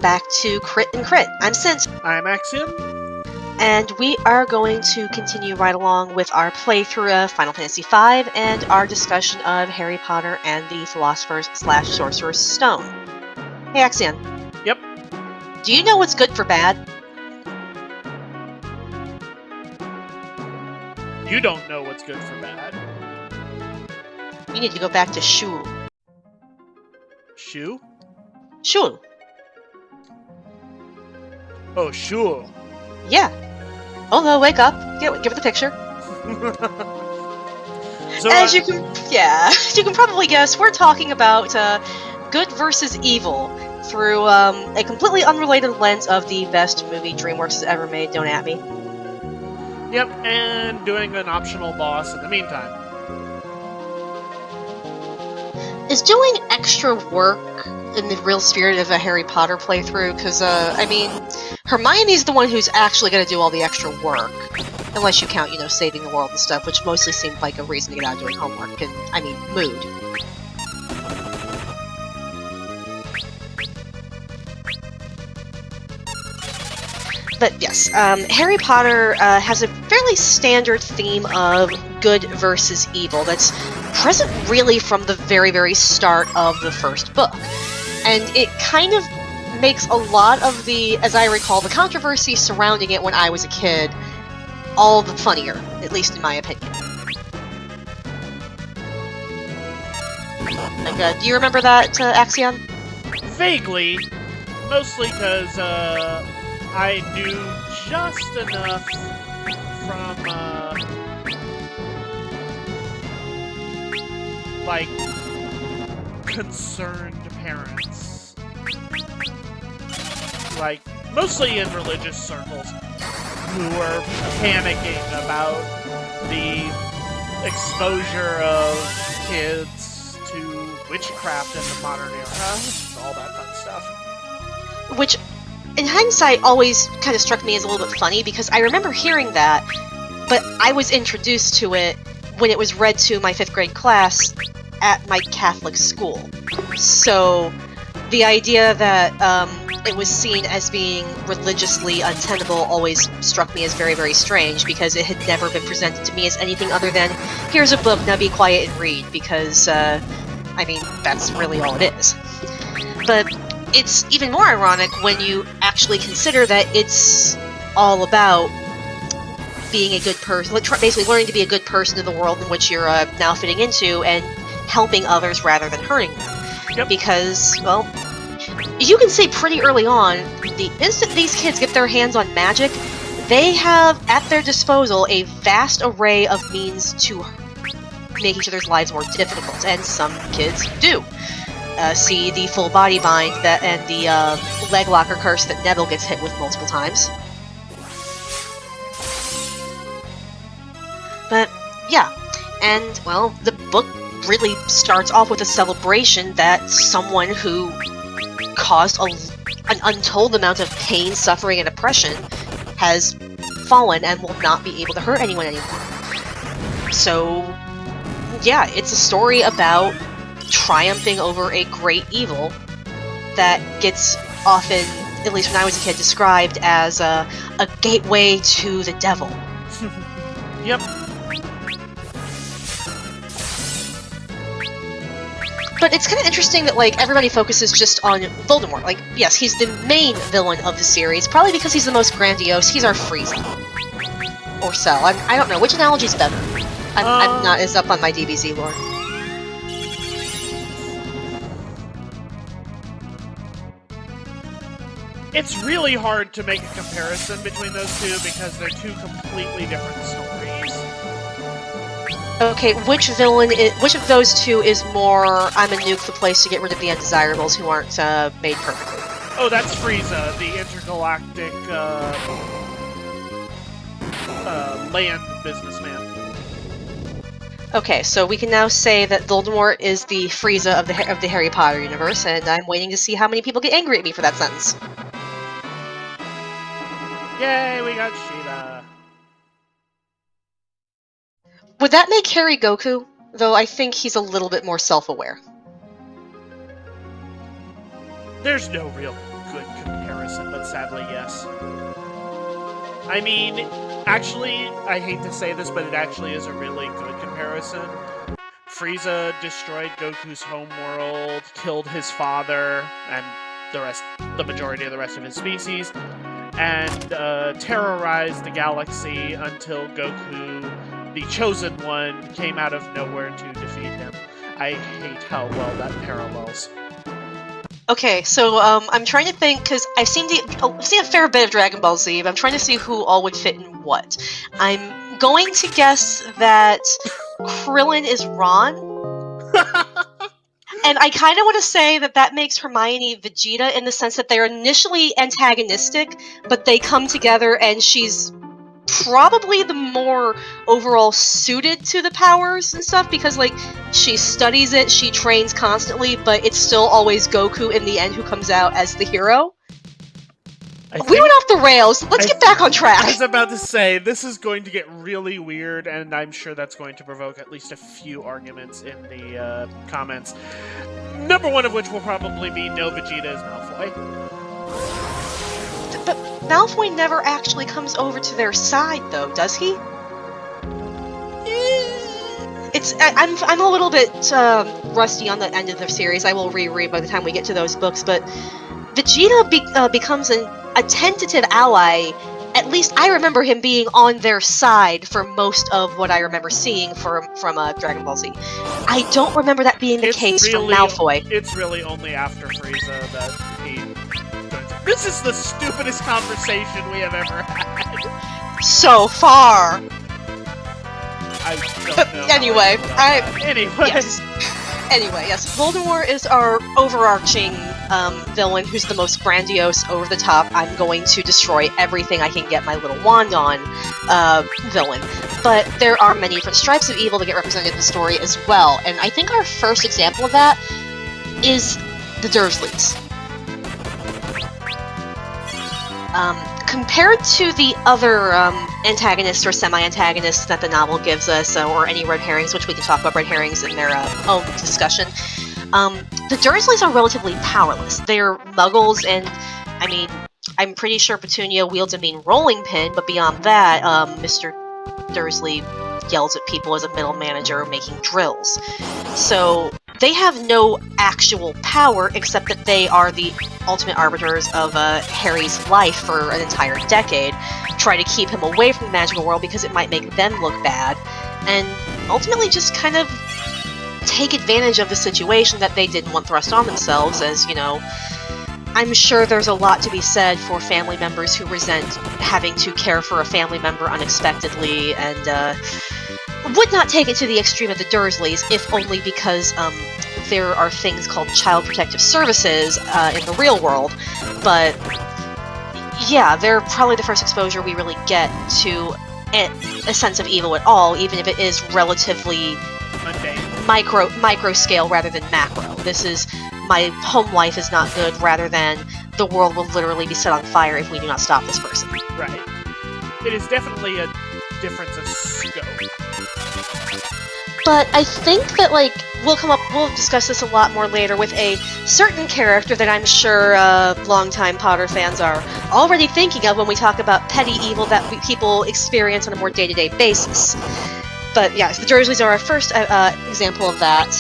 back to Crit and Crit. I'm Scint. I'm Axion. And we are going to continue right along with our playthrough of Final Fantasy V and our discussion of Harry Potter and the Philosopher's / Sorcerer's Stone. Hey Axion. Yep. Do you know what's good for bad? You don't know what's good for bad. You need to go back to Shul. Shoo? Shul. Oh, Shul. Yeah. Oh no, wake up. Give it the picture. So, as you can probably guess, we're talking about good versus evil through a completely unrelated lens of the best movie DreamWorks has ever made. Don't at me. Yep, and doing an optional boss in the meantime. Is doing extra work in the real spirit of a Harry Potter playthrough? Because, I mean, Hermione's the one who's actually going to do all the extra work. Unless you count, saving the world and stuff, which mostly seemed like a reason to get out doing homework, and, I mean, mood. But yes, Harry Potter has a fairly standard theme of good versus evil that's present really from the very, very start of the first book. And it kind of makes a lot of the, as I recall, the controversy surrounding it when I was a kid all the funnier, at least in my opinion. Like, do you remember that, Axion? Vaguely. Mostly because, I knew just enough from, like, concerned parents. Like, mostly in religious circles, who were panicking about the exposure of kids to witchcraft in the modern era, all that fun stuff. Which, in hindsight, always kind of struck me as a little bit funny, because I remember hearing that, but I was introduced to it when it was read to my 5th grade class at my Catholic school. So, the idea that it was seen as being religiously untenable always struck me as very, very strange, because it had never been presented to me as anything other than, here's a book, now be quiet and read, because, I mean, that's really all it is. But it's even more ironic when you actually consider that it's all about being a good person, basically learning to be a good person in the world in which you're now fitting into, and helping others rather than hurting them. Yep. Because, well, you can say pretty early on, the instant these kids get their hands on magic, they have at their disposal a vast array of means to make each other's lives more difficult, and some kids do. See the full body bind and the leg locker curse that Neville gets hit with multiple times. But yeah, and well, the book really starts off with a celebration that someone who caused an untold amount of pain, suffering, and oppression has fallen and will not be able to hurt anyone anymore. So yeah, it's a story about triumphing over a great evil that gets often, at least when I was a kid, described as a gateway to the devil. Yep. But it's kind of interesting that, like, everybody focuses just on Voldemort. Like, yes, he's the main villain of the series, probably because he's the most grandiose. He's our Frieza. Or so. I don't know. Which analogy's better? I'm not as up on my DBZ lore. It's really hard to make a comparison between those two because they're two completely different stories. Okay, which of those two is more, I'm gonna nuke the place to get rid of the undesirables who aren't made perfectly? Oh, that's Frieza, the intergalactic land businessman. Okay, so we can now say that Voldemort is the Frieza of the Harry Potter universe, and I'm waiting to see how many people get angry at me for that sentence. Yay, we got Sheila. Would that make Harry Goku? Though I think he's a little bit more self-aware. There's no real good comparison, but sadly, yes. I mean, actually, I hate to say this, but it actually is a really good comparison. Frieza destroyed Goku's homeworld, killed his father, and the majority of the rest of his species, and terrorized the galaxy until Goku, the Chosen One, came out of nowhere to defeat him. I hate how well that parallels. Okay, so I'm trying to think because I've seen a fair bit of Dragon Ball Z, but I'm trying to see who all would fit in what. I'm going to guess that Krillin is Ron, and I kind of want to say that makes Hermione Vegeta in the sense that they're initially antagonistic, but they come together, and she's probably the more overall suited to the powers and stuff because, like, she studies it, she trains constantly, but it's still always Goku in the end who comes out as the hero. We went off the rails. Let's get back on track. I was about to say, this is going to get really weird, and I'm sure that's going to provoke at least a few arguments in the comments. Number one of which will probably be no Vegeta is Malfoy. But Malfoy never actually comes over to their side, though, does he? I'm a little bit rusty on the end of the series. I will reread by the time we get to those books, but Vegeta becomes a tentative ally. At least I remember him being on their side for most of what I remember seeing from Dragon Ball Z. I don't remember that being the case for Malfoy. It's really only after Frieza that he... This is the stupidest conversation we have ever had. So far. I don't know. Anyway, Anyway, yes. Voldemort is our overarching villain who's the most grandiose, over-the-top, I'm going to destroy everything I can get my little wand on villain. But there are many different stripes of evil that get represented in the story as well, and I think our first example of that is the Dursleys. Compared to the other antagonists or semi-antagonists that the novel gives us, or any red herrings, which we can talk about red herrings in their own discussion, the Dursleys are relatively powerless. They're muggles, and, I mean, I'm pretty sure Petunia wields a mean rolling pin, but beyond that, Mr. Dursley yells at people as a middle manager making drills. So they have no actual power except that they are the ultimate arbiters of Harry's life for an entire decade, try to keep him away from the magical world because it might make them look bad, and ultimately just kind of take advantage of the situation that they didn't want thrust on themselves, as, you know, I'm sure there's a lot to be said for family members who resent having to care for a family member unexpectedly, and would not take it to the extreme of the Dursleys, if only because there are things called Child Protective Services in the real world. But yeah, they're probably the first exposure we really get to a sense of evil at all, even if it is relatively micro scale rather than macro. This is my home life is not good, rather than the world will literally be set on fire if we do not stop this person. Right. It is definitely a difference of scope. But I think that, like, we'll discuss this a lot more later with a certain character that I'm sure longtime Potter fans are already thinking of when we talk about petty evil that people experience on a more day-to-day basis. But yes, the Dursleys are our first example of that.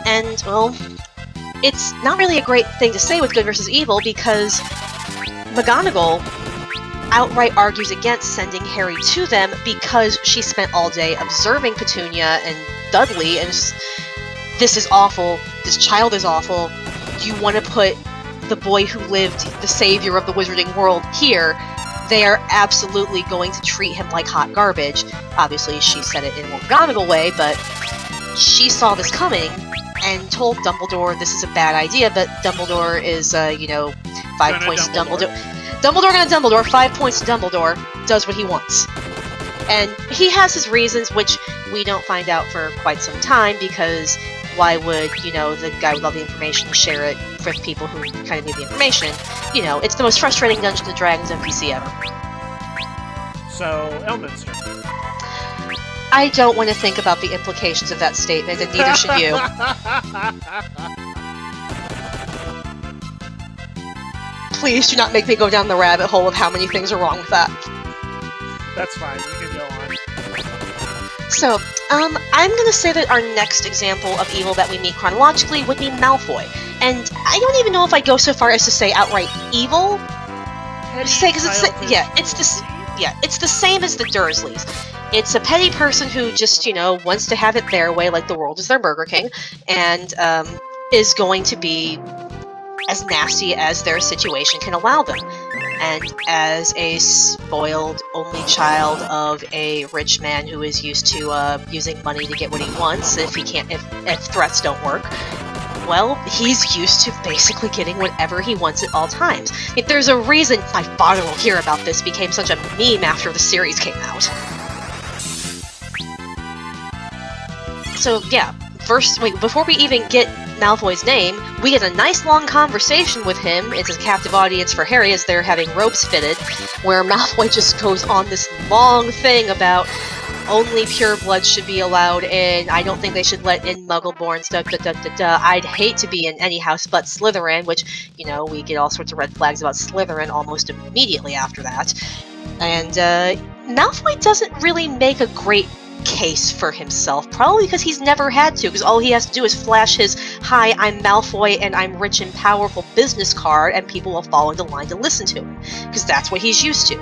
And, well, it's not really a great thing to say with good versus evil, because McGonagall outright argues against sending Harry to them because she spent all day observing Petunia and Dudley, and this is awful, this child is awful, you want to put the boy who lived, the savior of the wizarding world, here, they are absolutely going to treat him like hot garbage. Obviously, she said it in a more McGonagall way, but she saw this coming and told Dumbledore this is a bad idea, but Dumbledore is, 5 points to Dumbledore. Dumbledore gonna Dumbledore, 5 points to Dumbledore, does what he wants. And he has his reasons, which we don't find out for quite some time, because why would, the guy with all the information share it with people who kind of need the information? It's the most frustrating Dungeons & Dragons NPC ever. So, Elminster. I don't want to think about the implications of that statement, and neither should you. Please do not make me go down the rabbit hole of how many things are wrong with that. That's fine, we can go on. So, I'm gonna say that our next example of evil that we meet chronologically would be Malfoy. And I don't even know if I'd go so far as to say outright evil. It's the same as the Dursleys. It's a petty person who just, wants to have it their way, like the world is their Burger King, and is going to be as nasty as their situation can allow them. And as a spoiled only child of a rich man who is used to using money to get what he wants, if threats don't work, well, he's used to basically getting whatever he wants at all times. There's a reason My Father Will Hear About This became such a meme after the series came out. So yeah, before we even get Malfoy's name, we get a nice long conversation with him. It's a captive audience for Harry as they're having ropes fitted, where Malfoy just goes on this long thing about only purebloods should be allowed in, I don't think they should let in Muggleborns, I'd hate to be in any house but Slytherin, which, we get all sorts of red flags about Slytherin almost immediately after that. And Malfoy doesn't really make a great case for himself, probably because he's never had to, because all he has to do is flash his "Hi, I'm Malfoy and I'm rich and powerful" business card, and people will fall into line to listen to him, because that's what he's used to.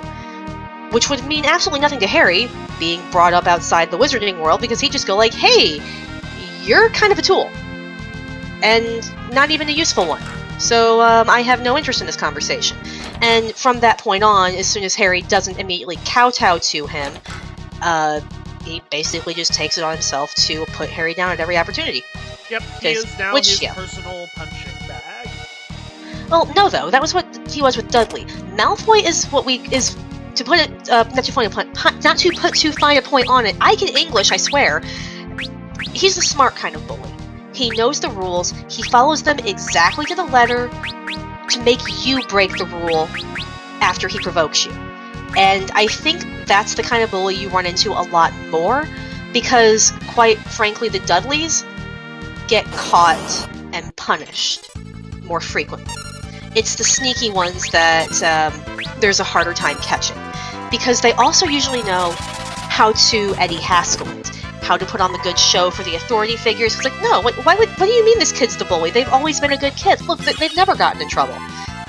Which would mean absolutely nothing to Harry, being brought up outside the wizarding world, because he'd just go like, "Hey, you're kind of a tool. And not even a useful one. So I have no interest in this conversation." And from that point on, as soon as Harry doesn't immediately kowtow to him, he basically just takes it on himself to put Harry down at every opportunity. Yep, he is now his personal punching bag. Well, no, though. That was what he was with Dudley. Malfoy is to put it, not to put too fine a point on it. I can English, I swear. He's the smart kind of bully. He knows the rules. He follows them exactly to the letter to make you break the rule after he provokes you. And I think that's the kind of bully you run into a lot more, because, quite frankly, the Dudleys get caught and punished more frequently. It's the sneaky ones that there's a harder time catching, because they also usually know how to Eddie Haskell it, how to put on the good show for the authority figures. It's like, no, what do you mean this kid's the bully? They've always been a good kid. Look, they've never gotten in trouble.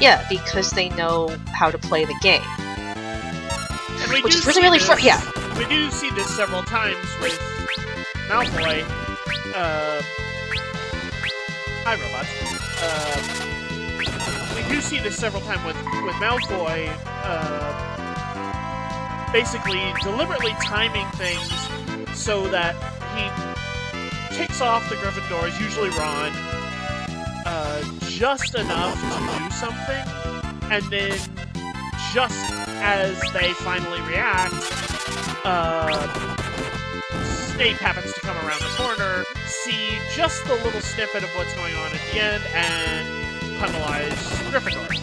Yeah, because they know how to play the game. Which is really fun. Yeah. We do see this several times with Malfoy. Hi, robots. We do see this several times with Malfoy. Basically, deliberately timing things so that he ticks off the Gryffindors, usually Ron, just enough to do something, and then just as they finally react, Snape happens to come around the corner, see just the little snippet of what's going on at the end, and penalize Gryffindor.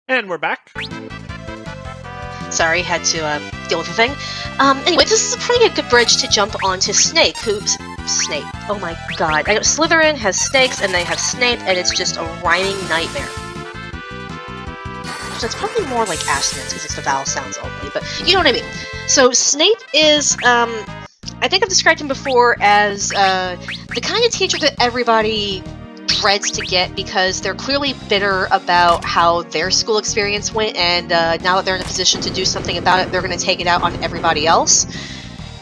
And we're back. Sorry, had to deal with a thing. Anyway, this is a pretty good bridge to jump onto Snape, who Snape. Oh my god. I know Slytherin has snakes, and they have Snape, and it's just a rhyming nightmare. So it's probably more like assonance, because it's the vowel sounds only, but you know what I mean. So Snape is, I think I've described him before as the kind of teacher that everybody dreads to get because they're clearly bitter about how their school experience went, and now that they're in a position to do something about it, they're going to take it out on everybody else.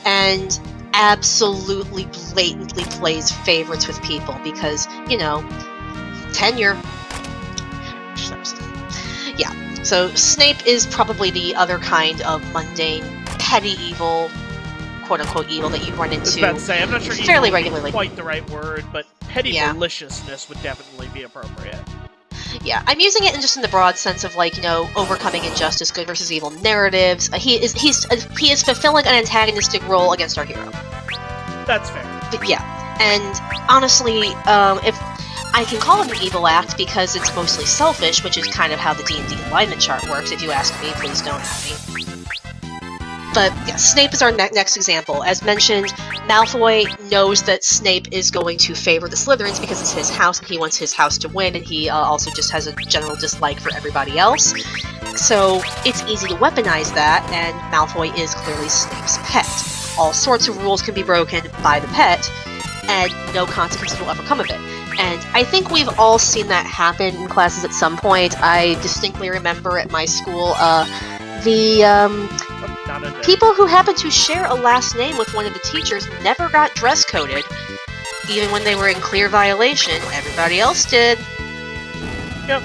And absolutely blatantly plays favorites with people because, you know, tenure. Yeah, so Snape is probably the other kind of mundane, petty evil, quote-unquote evil that you run into I'm not sure fairly regularly. Quite the right word, but petty maliciousness would definitely be appropriate. Yeah, I'm using it just in the broad sense of, like, you know, overcoming injustice, good versus evil narratives. He is fulfilling an antagonistic role against our hero. That's fair. But yeah, and honestly, if I can call it an evil act because it's mostly selfish, which is kind of how the D&D alignment chart works. If you ask me, please don't at me. But yeah, Snape is our next example. As mentioned, Malfoy knows that Snape is going to favor the Slytherins because it's his house and he wants his house to win, and he also just has a general dislike for everybody else. So it's easy to weaponize that, and Malfoy is clearly Snape's pet. All sorts of rules can be broken by the pet, and no consequences will ever come of it. And I think we've all seen that happen in classes at some point. I distinctly remember at my school, people who happened to share a last name with one of the teachers never got dress coded, even when they were in clear violation. Everybody else did. Yep.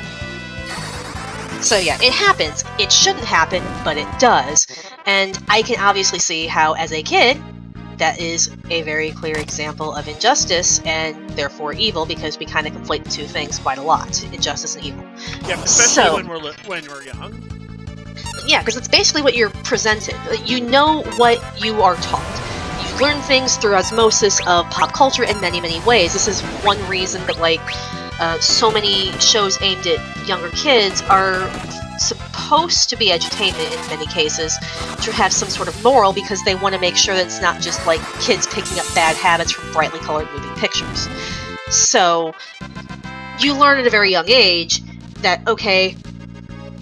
So yeah, it happens. It shouldn't happen, but it does. And I can obviously see how, as a kid, that is a very clear example of injustice and therefore evil, because we kind of conflate the two things quite a lot, injustice and evil. Yeah, especially when we're young. Yeah, because it's basically what you're presented. You know what you are taught. You learn things through osmosis of pop culture in many, many ways. This is one reason that, like, so many shows aimed at younger kids are supposed to be edutainment in many cases, to have some sort of moral, because they want to make sure that it's not just like kids picking up bad habits from brightly colored moving pictures. So you learn at a very young age that, okay,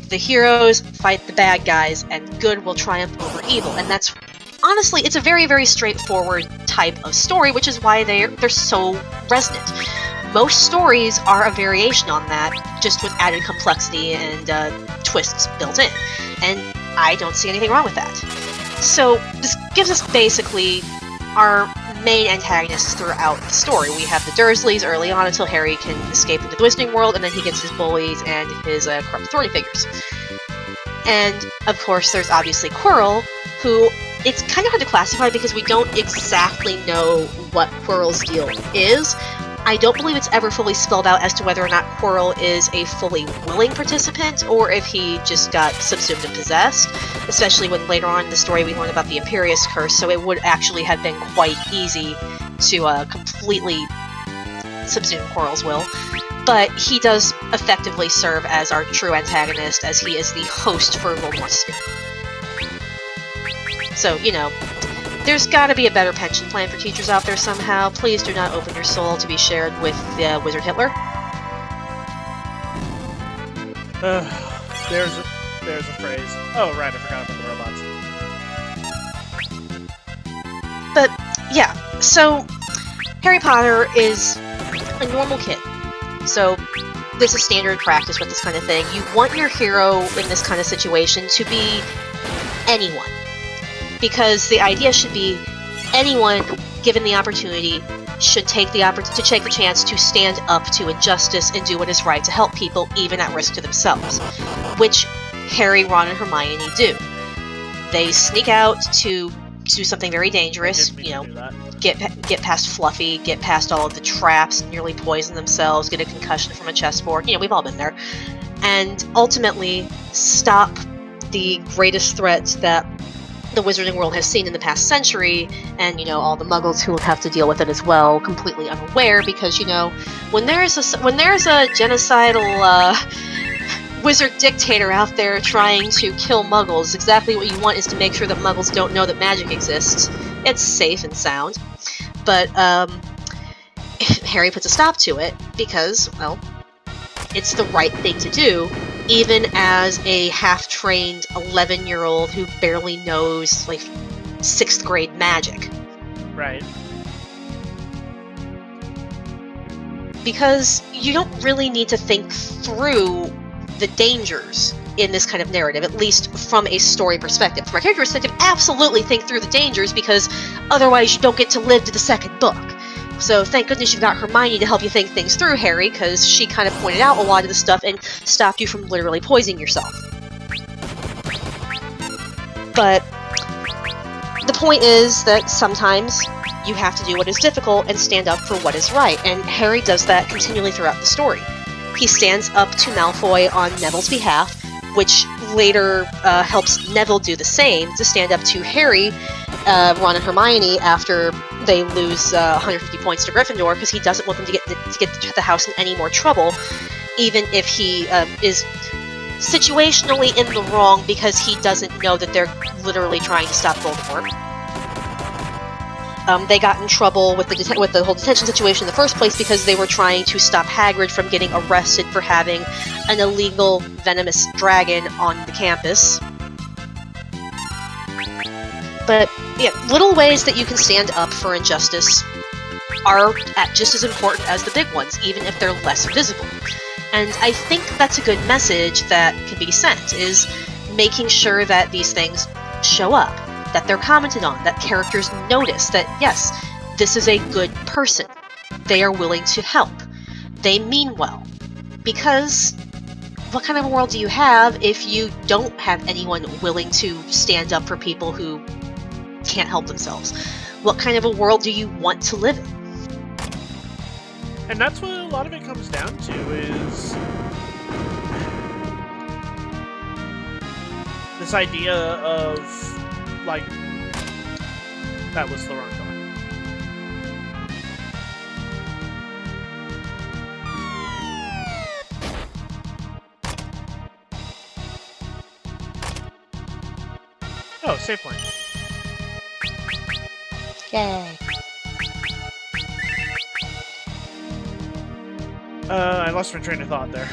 the heroes fight the bad guys and good will triumph over evil, and that's honestly, it's a very, very straightforward type of story, which is why they're so resonant. Most stories are a variation on that, just with added complexity and twists built in, and I don't see anything wrong with that. So this gives us basically our main antagonists throughout the story. We have the Dursleys early on until Harry can escape into the Wizarding World, and then he gets his bullies and his corrupt authority figures. And, of course, there's obviously Quirrell, who it's kind of hard to classify because we don't exactly know what Quirrell's deal is. I don't believe it's ever fully spelled out as to whether or not Quirrell is a fully willing participant, or if he just got subsumed and possessed, especially when later on in the story we learn about the Imperious Curse, so it would actually have been quite easy to completely subsume Quirrell's will. But he does effectively serve as our true antagonist, as he is the host for Voldemort's spirit. So, you know, there's gotta be a better pension plan for teachers out there somehow. Please do not open your soul to be shared with Wizard Hitler. There's a phrase. Oh, right, I forgot about the robots. But, yeah, so Harry Potter is a normal kid. So there's a standard practice with this kind of thing. You want your hero in this kind of situation to be anyone. Because the idea should be anyone, given the opportunity, should take the chance to stand up to injustice and do what is right to help people, even at risk to themselves. Which Harry, Ron, and Hermione do. They sneak out to do something very dangerous, you know, get past Fluffy, get past all of the traps, nearly poison themselves, get a concussion from a chessboard, you know, we've all been there. And ultimately stop the greatest threat that the Wizarding World has seen in the past century, and, you know, all the Muggles who will have to deal with it as well, completely unaware, because, you know, when there's a genocidal wizard dictator out there trying to kill Muggles, exactly what you want is to make sure that Muggles don't know that magic exists. It's safe and sound. but Harry puts a stop to it because, well, it's the right thing to do, even as a half-trained 11-year-old who barely knows, like, 6th grade magic. Right. Because you don't really need to think through the dangers in this kind of narrative, at least from a story perspective. From a character perspective, absolutely think through the dangers, because otherwise you don't get to live to the second book. So thank goodness you've got Hermione to help you think things through, Harry, because she kind of pointed out a lot of the stuff and stopped you from literally poisoning yourself. But the point is that sometimes you have to do what is difficult and stand up for what is right, and Harry does that continually throughout the story. He stands up to Malfoy on Neville's behalf, which later helps Neville do the same, to stand up to Harry, Ron and Hermione after they lose 150 points to Gryffindor, because he doesn't want them to get the house in any more trouble, even if he is situationally in the wrong because he doesn't know that they're literally trying to stop Voldemort. They got in trouble with the whole detention situation in the first place because they were trying to stop Hagrid from getting arrested for having an illegal venomous dragon on the campus. But yeah, little ways that you can stand up for injustice are just as important as the big ones, even if they're less visible. And I think that's a good message that can be sent, is making sure that these things show up, that they're commented on, that characters notice that, yes, this is a good person. They are willing to help. They mean well. Because what kind of a world do you have if you don't have anyone willing to stand up for people who can't help themselves? What kind of a world do you want to live in? And that's what a lot of it comes down to, is this idea of, like, that was the wrong door. Oh, save point. Yay. I lost my train of thought there.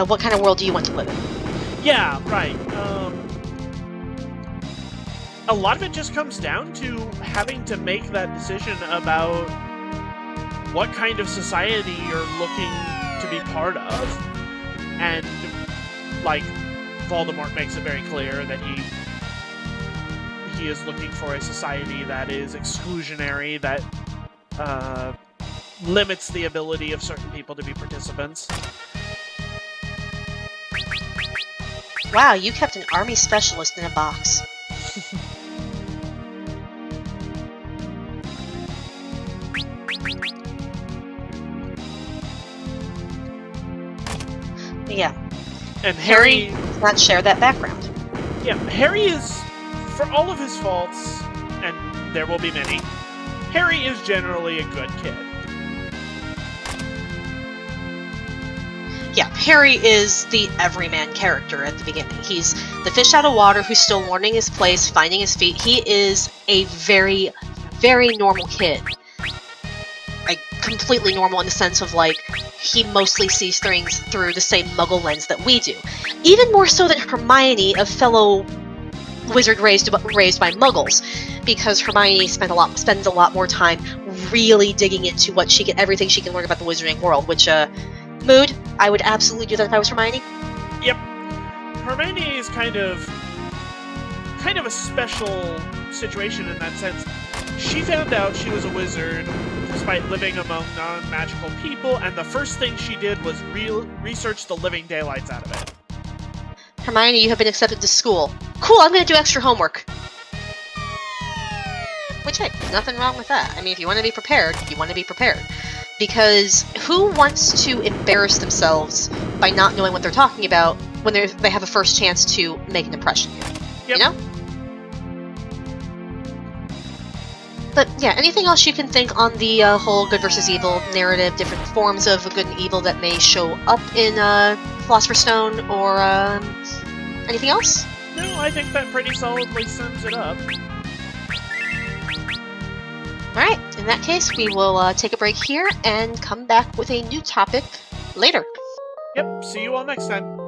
What kind of world do you want to live in? Yeah, right. A lot of it just comes down to having to make that decision about what kind of society you're looking to be part of. And, like, Voldemort makes it very clear that he is looking for a society that is exclusionary, that limits the ability of certain people to be participants. Wow, you kept an army specialist in a box. Yeah. And Harry does not share that background. Yeah, Harry is, for all of his faults, and there will be many, Harry is generally a good kid. Yeah, Harry is the everyman character at the beginning. He's the fish out of water who's still learning his place, finding his feet. He is a very, very normal kid. Like, completely normal in the sense of, like, he mostly sees things through the same muggle lens that we do. Even more so than Hermione, a fellow wizard raised by muggles, because Hermione spends a lot more time really digging into everything she can learn about the wizarding world, which, mood, I would absolutely do that if I was Hermione. Yep. Hermione is kind of a special situation in that sense. She found out she was a wizard despite living among non-magical people, and the first thing she did was research the living daylights out of it. Hermione, you have been accepted to school. Cool, I'm gonna do extra homework. Which, hey, nothing wrong with that. I mean, if you want to be prepared, you want to be prepared. Because who wants to embarrass themselves by not knowing what they're talking about when they have a first chance to make an impression? Yep. You know? But yeah, anything else you can think on the whole good versus evil narrative, different forms of good and evil that may show up in Philosopher's Stone, or anything else? No, I think that pretty solidly sums it up. Alright, in that case, we will take a break here and come back with a new topic later. Yep, see you all next time.